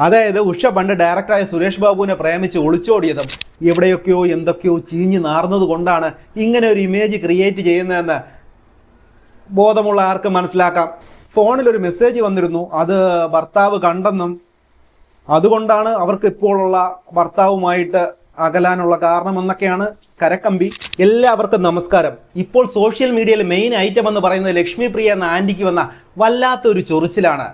അതായത് ഉഷ പണ്ട് ഡയറക്ടറായ സുരേഷ് ബാബുവിനെ പ്രേമിച്ച് ഒളിച്ചോടിയതും എവിടെയൊക്കെയോ എന്തൊക്കെയോ ചീഞ്ഞു നാർന്നത് കൊണ്ടാണ് ഇങ്ങനെ ഒരു ഇമേജ് ക്രിയേറ്റ് ചെയ്യുന്നതെന്ന് ബോധമുള്ള ആർക്കും മനസ്സിലാക്കാം. ഫോണിലൊരു മെസ്സേജ് വന്നിരുന്നു, അത് ഭർത്താവ് കണ്ടെന്നും അതുകൊണ്ടാണ് അവർക്ക് ഇപ്പോഴുള്ള ഭർത്താവുമായിട്ട് അകലാനുള്ള കാരണമെന്നൊക്കെയാണ് കരക്കമ്പി. എല്ലാവർക്കും നമസ്കാരം. ഇപ്പോൾ സോഷ്യൽ മീഡിയയിൽ മെയിൻ ഐറ്റം എന്ന് പറയുന്നത് ലക്ഷ്മി പ്രിയ എന്ന ആൻറ്റിക്ക് വന്ന വല്ലാത്തൊരു ചൊറിച്ചിലാണ്.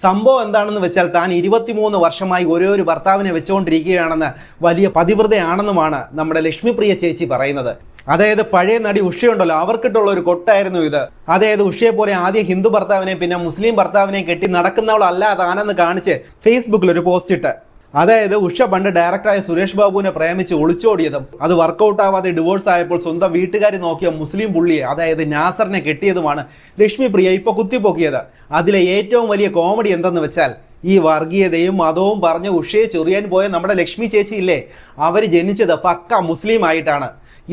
സംഭവം എന്താണെന്ന് വെച്ചാൽ താൻ 23 വർഷമായി ഒരു ഭർത്താവിനെ വെച്ചുകൊണ്ടിരിക്കുകയാണെന്ന്, വലിയ പതിവ്രതയാണെന്നുമാണ് നമ്മുടെ ലക്ഷ്മി പ്രിയ ചേച്ചി പറയുന്നത്. അതായത് പഴയ നടി ഉഷയുണ്ടല്ലോ, അവർക്കിട്ടുള്ള ഒരു കൊട്ടായിരുന്നു ഇത്. അതായത് ഉഷയെ പോലെ ആദ്യം ഹിന്ദു ഭർത്താവിനെ പിന്നെ മുസ്ലിം ഭർത്താവിനെ കെട്ടി നടക്കുന്നവളല്ല താനെന്ന് കാണിച്ച് ഫേസ്ബുക്കിൽ ഒരു പോസ്റ്റ് ഇട്ട്. അതായത് ഉഷ പണ്ട് ഡയറക്ടറായ സുരേഷ് ബാബുവിനെ പ്രേമിച്ച് ഒളിച്ചോടിയതും അത് വർക്കൗട്ട് ആവാതെ ഡിവോഴ്സ് ആയപ്പോൾ സ്വന്തം വീട്ടുകാർ നോക്കിയ മുസ്ലിം പുള്ളിയെ, അതായത് നാസറിനെ കെട്ടിയതുമാണ് ലക്ഷ്മി പ്രിയ ഇപ്പോൾ കുത്തിപ്പൊക്കിയത്. അതിലെ ഏറ്റവും വലിയ കോമഡി എന്തെന്ന് വെച്ചാൽ, ഈ വർഗീയതയും മതവും പറഞ്ഞ് ഉഷയെ ചൊറിയാൻ പോയ നമ്മുടെ ലക്ഷ്മി ചേച്ചി ഇല്ലേ, അവർ ജനിച്ചത് പക്ക മുസ്ലിം ആയിട്ടാണ്.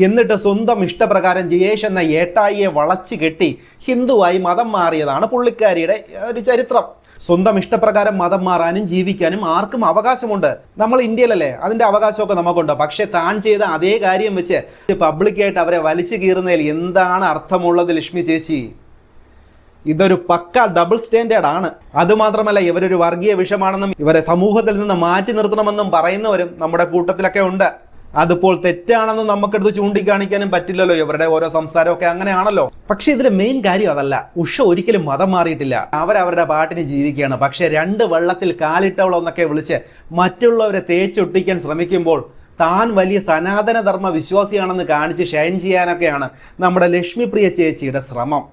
എന്നിട്ട് സ്വന്തം ഇഷ്ടപ്രകാരം ജയേഷ് എന്ന ഏട്ടായിയെ വളച്ചു കെട്ടി ഹിന്ദുവായി മതം മാറിയതാണ് പുള്ളിക്കാരിയുടെ ഒരു ചരിത്രം. സ്വന്തം ഇഷ്ടപ്രകാരം മതം മാറാനും ജീവിക്കാനും ആർക്കും അവകാശമുണ്ട്. നമ്മൾ ഇന്ത്യയിലല്ലേ, അതിൻ്റെ അവകാശമൊക്കെ നമുക്കുണ്ട്. പക്ഷെ താൻ ചെയ്ത അതേ കാര്യം വെച്ച് പബ്ലിക്കായിട്ട് അവരെ വലിച്ചു കീറുന്നതിൽ എന്താണ് അർത്ഥമുള്ളത് ലക്ഷ്മി ചേച്ചി? ഇതൊരു പക്ക ഡബിൾ സ്റ്റാൻഡേർഡ് ആണ്. അതുമാത്രമല്ല, ഇവരൊരു വർഗീയ വിഷമാണെന്നും ഇവരെ സമൂഹത്തിൽ നിന്ന് മാറ്റി നിർത്തണമെന്നും പറയുന്നവരും നമ്മുടെ കൂട്ടത്തിലൊക്കെ ഉണ്ട്. അതിപ്പോൾ തെറ്റാണെന്ന് നമുക്കെടുത്ത് ചൂണ്ടിക്കാണിക്കാനും പറ്റില്ലല്ലോ, ഇവരുടെ ഓരോ സംസാരമൊക്കെ അങ്ങനെയാണല്ലോ. പക്ഷെ ഇതിലെ മെയിൻ കാര്യം അതല്ല. ഉഷ ഒരിക്കലും മതം മാറിയിട്ടില്ല, അവരവരുടെ പാട്ടിന് ജീവിക്കുകയാണ്. പക്ഷെ 2 വെള്ളത്തിൽ കാലിട്ടവളെന്നൊക്കെ വിളിച്ച് മറ്റുള്ളവരെ തേച്ചൊട്ടിക്കാൻ ശ്രമിക്കുമ്പോൾ താൻ വലിയ സനാതനധർമ്മ വിശ്വാസിയാണെന്ന് കാണിച്ച് ഷൈൻ ചെയ്യാനൊക്കെയാണ് നമ്മുടെ ലക്ഷ്മി പ്രിയ ചേച്ചിയുടെ ശ്രമം.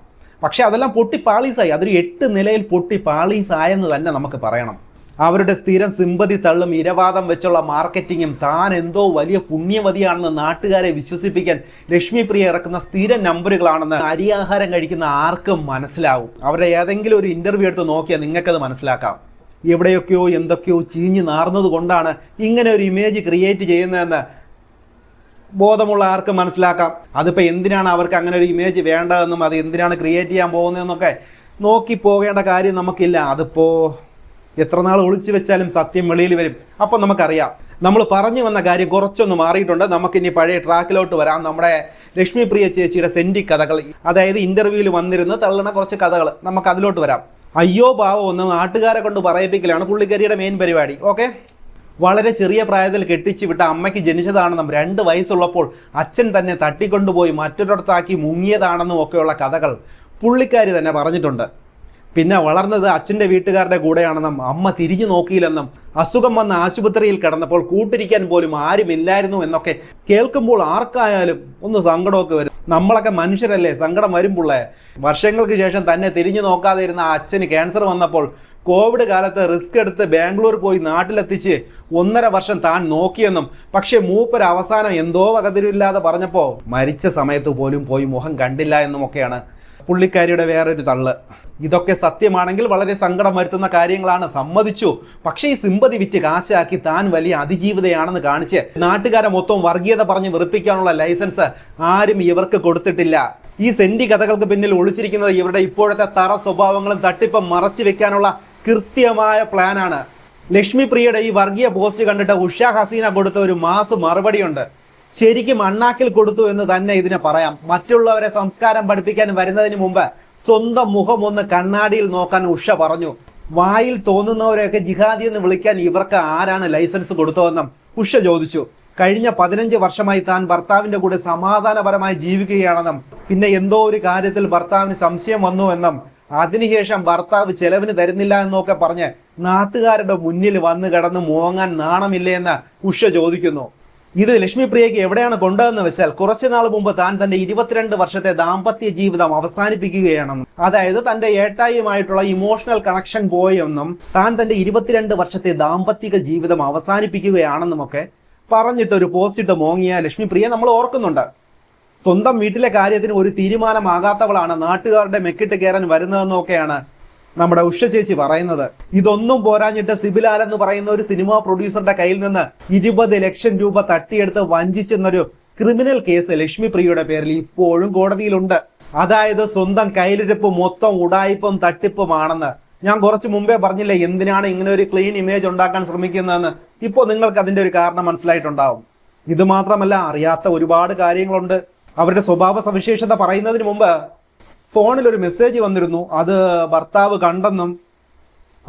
പക്ഷെ അതെല്ലാം പൊട്ടി പാളീസായി. അതൊരു 8 നിലയിൽ പൊട്ടി പാളീസായെന്ന് തന്നെ നമുക്ക് പറയണം. അവരുടെ സ്ഥിരം സിമ്പതി തള്ളും ഇരവാദം വെച്ചുള്ള മാർക്കറ്റിങ്ങും താൻ എന്തോ വലിയ പുണ്യവതിയാണെന്ന് നാട്ടുകാരെ വിശ്വസിപ്പിക്കാൻ ലക്ഷ്മി പ്രിയ ഇറക്കുന്ന സ്ഥിരം നമ്പറുകളാണെന്ന് അരിയാഹാരം കഴിക്കുന്ന ആർക്കും മനസ്സിലാവും. അവരുടെ ഏതെങ്കിലും ഒരു ഇൻ്റർവ്യൂ എടുത്ത് നോക്കിയാൽ നിങ്ങൾക്കത് മനസ്സിലാക്കാം. എവിടെയൊക്കെയോ എന്തൊക്കെയോ ചീഞ്ഞു നാർന്നത് കൊണ്ടാണ് ഇങ്ങനെ ഒരു ഇമേജ് ക്രിയേറ്റ് ചെയ്യുന്നതെന്ന് ബോധമുള്ള ആർക്കും മനസ്സിലാക്കാം. അതിപ്പോൾ എന്തിനാണ് അവർക്ക് അങ്ങനെ ഒരു ഇമേജ് വേണ്ടതെന്നും അത് എന്തിനാണ് ക്രിയേറ്റ് ചെയ്യാൻ പോകുന്നതെന്നൊക്കെ നോക്കി പോകേണ്ട കാര്യം നമുക്കില്ല. അതിപ്പോൾ എത്ര നാൾ ഒളിച്ചു വെച്ചാലും സത്യം വെളിയിൽ വരും. അപ്പം നമുക്കറിയാം. നമ്മൾ പറഞ്ഞു വന്ന കാര്യം കുറച്ചൊന്ന് മാറിയിട്ടുണ്ട്. നമുക്കിനി പഴയ ട്രാക്കിലോട്ട് വരാം. നമ്മുടെ ലക്ഷ്മി പ്രിയ ചേച്ചിയുടെ സെൻറ്റി കഥകൾ, അതായത് ഇൻ്റർവ്യൂവിൽ വന്നിരുന്ന് തള്ളണ കുറച്ച് കഥകൾ, നമുക്ക് അതിലോട്ട് വരാം. അയ്യോ പാവം ഒന്ന് നാട്ടുകാരെ കൊണ്ട് പറയിപ്പിക്കലാണ് പുള്ളിക്കാരിയുടെ മെയിൻ പരിപാടി. ഓക്കെ, വളരെ ചെറിയ പ്രായത്തിൽ കെട്ടിച്ചു വിട്ട അമ്മയ്ക്ക് ജനിച്ചതാണെന്നും 2 വയസ്സുള്ളപ്പോൾ അച്ഛൻ തന്നെ തട്ടിക്കൊണ്ടുപോയി മറ്റൊരിടത്താക്കി മുങ്ങിയതാണെന്നും ഒക്കെയുള്ള കഥകൾ പുള്ളിക്കാരി തന്നെ പറഞ്ഞിട്ടുണ്ട്. പിന്നെ വളർന്നത് അച്ഛൻ്റെ വീട്ടുകാരുടെ കൂടെയാണെന്നും അമ്മ തിരിഞ്ഞു നോക്കിയില്ലെന്നും അസുഖം വന്ന ആശുപത്രിയിൽ കിടന്നപ്പോൾ കൂട്ടിരിക്കാൻ പോലും ആരുമില്ലായിരുന്നു എന്നൊക്കെ കേൾക്കുമ്പോൾ ആർക്കായാലും ഒന്ന് സങ്കടമൊക്കെ വരും. നമ്മളൊക്കെ മനുഷ്യരല്ലേ, സങ്കടം വരുമ്പോഴേ. വർഷങ്ങൾക്ക് ശേഷം തന്നെ തിരിഞ്ഞു നോക്കാതെ ഇരുന്ന അച്ഛന് ക്യാൻസർ വന്നപ്പോൾ കോവിഡ് കാലത്ത് റിസ്ക് എടുത്ത് ബാംഗ്ലൂർ പോയി നാട്ടിലെത്തിച്ച് 1.5 വർഷം താൻ നോക്കിയെന്നും പക്ഷേ മൂപ്പര് അവസാനം എന്തോ വകതിരില്ലാതെ പറഞ്ഞപ്പോൾ മരിച്ച സമയത്ത് പോലും പോയി മുഖം കണ്ടില്ല എന്നുമൊക്കെയാണ് പുള്ളിക്കാരിയുടെ വേറൊരു തള്ള്. ഇതൊക്കെ സത്യമാണെങ്കിൽ വളരെ സങ്കടം വരുത്തുന്ന കാര്യങ്ങളാണ്, സമ്മതിച്ചു. പക്ഷേ ഈ സിമ്പതി വിറ്റ് കാശാക്കി താൻ വലിയ അതിജീവിതയാണെന്ന് കാണിച്ച് നാട്ടുകാരെ മൊത്തം വർഗീയത പറഞ്ഞ് വെറുപ്പിക്കാനുള്ള ലൈസൻസ് ആരും ഇവർക്ക് കൊടുത്തിട്ടില്ല. ഈ സെൻറ്റി കഥകൾക്ക് പിന്നിൽ ഒളിച്ചിരിക്കുന്നത് ഇവരുടെ ഇപ്പോഴത്തെ തറ സ്വഭാവങ്ങളും തട്ടിപ്പം മറച്ചു വെക്കാനുള്ള കൃത്യമായ പ്ലാനാണ്. ലക്ഷ്മി പ്രിയയുടെ ഈ വർഗീയ പോസ്റ്റ് കണ്ടിട്ട് ഉഷ ഹസീന കൊടുത്ത ഒരു മാസ് മറുപടിയുണ്ട്. ശരിക്കും അണ്ണാക്കിൽ കൊടുത്തു എന്ന് തന്നെ ഇതിനെ പറയാം. മറ്റുള്ളവരെ സംസ്കാരം പഠിപ്പിക്കാൻ വരുന്നതിന് മുമ്പ് സ്വന്തം മുഖം ഒന്ന് കണ്ണാടിയിൽ നോക്കാൻ ഉഷ പറഞ്ഞു. വായിൽ തോന്നുന്നവരെയൊക്കെ ജിഹാദി എന്ന് വിളിക്കാൻ ഇവർക്ക് ആരാണ് ലൈസൻസ് കൊടുത്തതെന്നും ഉഷ ചോദിച്ചു. കഴിഞ്ഞ 15 വർഷമായി താൻ ഭർത്താവിൻ്റെ കൂടെ സമാധാനപരമായി ജീവിക്കുകയാണെന്നും പിന്നെ എന്തോ ഒരു കാര്യത്തിൽ ഭർത്താവിന് സംശയം വന്നു എന്നും അതിനുശേഷം ഭർത്താവ് ചെലവിന് തരുന്നില്ല എന്നൊക്കെ പറഞ്ഞ് നാട്ടുകാരുടെ മുന്നിൽ വന്ന് കിടന്ന് മോങ്ങാൻ നാണമില്ലേ എന്ന് ഉഷ ചോദിക്കുന്നു. ഇത് ലക്ഷ്മി പ്രിയയ്ക്ക് എവിടെയാണ് കൊണ്ടതെന്ന് വെച്ചാൽ, കുറച്ചു നാൾ മുമ്പ് താൻ തന്റെ 22 വർഷത്തെ ദാമ്പത്യ ജീവിതം അവസാനിപ്പിക്കുകയാണെന്നും അതായത് തന്റെ ഏട്ടായിയുമായിട്ടുള്ള ഇമോഷണൽ കണക്ഷൻ പോയെന്നും താൻ തന്റെ 22 വർഷത്തെ ദാമ്പത്തിക ജീവിതം അവസാനിപ്പിക്കുകയാണെന്നും ഒക്കെ പറഞ്ഞിട്ടൊരു പോസ്റ്റിട്ട് മോങ്ങിയ ലക്ഷ്മി പ്രിയ നമ്മൾ ഓർക്കുന്നുണ്ട്. സ്വന്തം വീട്ടിലെ കാര്യത്തിന് ഒരു തീരുമാനമാകാത്തവളാണ് നാട്ടുകാരുടെ മെക്കിട്ട് കയറാൻ വരുന്നതെന്നൊക്കെയാണ് നമ്മുടെ ഉഷ ചേച്ചി പറയുന്നത്. ഇതൊന്നും പോരാഞ്ഞിട്ട് സിബിലാൽ എന്ന് പറയുന്ന ഒരു സിനിമാ പ്രൊഡ്യൂസറുടെ കയ്യിൽ നിന്ന് 20 ലക്ഷം രൂപ തട്ടിയെടുത്ത് വഞ്ചിച്ചെന്നൊരു ക്രിമിനൽ കേസ് ലക്ഷ്മി പ്രിയയുടെ പേരിൽ ഇപ്പോഴും കോടതിയിലുണ്ട്. അതായത് സ്വന്തം കയ്യിലിരിപ്പ് മൊത്തം ഉടായിപ്പും തട്ടിപ്പുമാണെന്ന് ഞാൻ കുറച്ച് മുമ്പേ പറഞ്ഞില്ലേ എന്തിനാണ് ഇങ്ങനെ ഒരു ക്ലീൻ ഇമേജ് ഉണ്ടാക്കാൻ ശ്രമിക്കുന്നതെന്ന്. ഇപ്പോൾ നിങ്ങൾക്ക് അതിൻ്റെ ഒരു കാരണം മനസ്സിലായിട്ടുണ്ടാവും. ഇത് മാത്രമല്ല, അറിയാത്ത ഒരുപാട് കാര്യങ്ങളുണ്ട്. അവരുടെ സ്വഭാവ സവിശേഷത പറയുന്നതിന് മുമ്പ് ഫോണിൽ ഒരു മെസ്സേജ് വന്നിരുന്നു. അത് ഭർത്താവ് കണ്ടെന്നും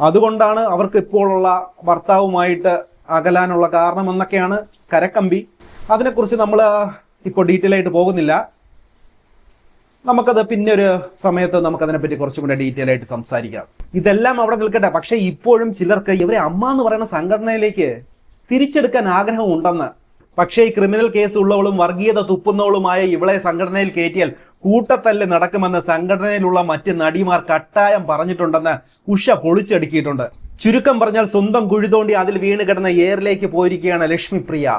അതുകൊണ്ടാണ് അവർക്ക് ഇപ്പോഴുള്ള ഭർത്താവുമായിട്ട് അകലാനുള്ള കാരണമെന്നൊക്കെയാണ് കരക്കമ്പി. അതിനെക്കുറിച്ച് നമ്മൾ ഇപ്പോൾ ഡീറ്റെയിൽ ആയിട്ട് പോകുന്നില്ല. നമുക്കത് പിന്നെ ഒരു സമയത്ത് നമുക്കതിനെപ്പറ്റി കുറച്ചും കൂടെ ഡീറ്റെയിൽ ആയിട്ട് സംസാരിക്കാം. ഇതെല്ലാം അവിടെ നിൽക്കട്ടെ. പക്ഷെ ഇപ്പോഴും ചിലർക്ക് ഇവരെ അമ്മ എന്ന് പറയുന്ന സംഘടനയിലേക്ക് തിരിച്ചെടുക്കാൻ ആഗ്രഹമുണ്ടെന്ന്. പക്ഷേ ഈ ക്രിമിനൽ കേസ് ഉള്ളവളും വർഗീയത തുപ്പുന്നവളുമായ ഇവളെ സംഘടനയിൽ കയറ്റിയാൽ കൂട്ടത്തല്ല് നടക്കുമെന്ന് സംഘടനയിലുള്ള മറ്റ് നടിമാർ കട്ടായം പറഞ്ഞിട്ടുണ്ടെന്ന് ഉഷ പൊളിച്ചടുക്കിയിട്ടുണ്ട്. ചുരുക്കം പറഞ്ഞാൽ സ്വന്തം കുഴി തോണ്ടി അതിൽ വീണ് കിടന്ന എയറിലേക്ക് പോയിരിക്കുകയാണ് ലക്ഷ്മിപ്രിയ.